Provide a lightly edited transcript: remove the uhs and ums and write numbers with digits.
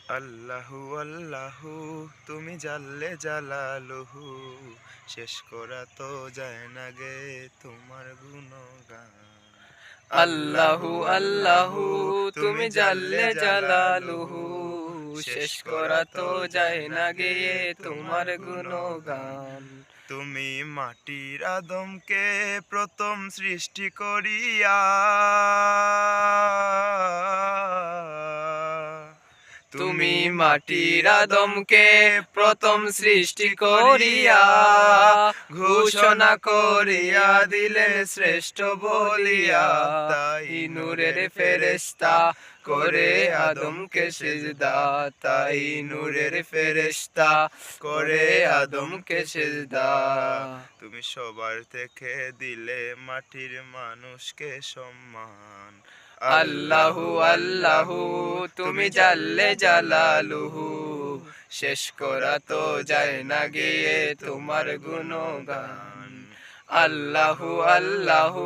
আল্লাহু আল্লাহু তুমি জাল্লে জালালুহু, শেষ করা তো যায় না গে তোমার গুণগান। আল্লাহু আল্লাহু তুমি জাল্লে জালালুহু, শেষ করা তো যায় না গেয়ে তোমার গুণগান। তুমি মাটির আদমকে প্রথম সৃষ্টি করিয়া, তুমি মাটির আদমকে প্রথম সৃষ্টি করিয়া ঘোষণা করিয়া দিলেন শ্রেষ্ঠ বলিয়া। তাই নূরের ফেরেশতা করে আদমকে সিজদা, তাই নূরের ফেরেশতা করে আদমকে সিজদা। তুমি সবার থেকে দিলে মাটির মানুষকে সম্মান। আল্লাহু আল্লাহু তুমি জাল্লে জালালুহু, শেষ করা তো যায় না গিয়ে তোমার গুণগান। আল্লাহু আল্লাহু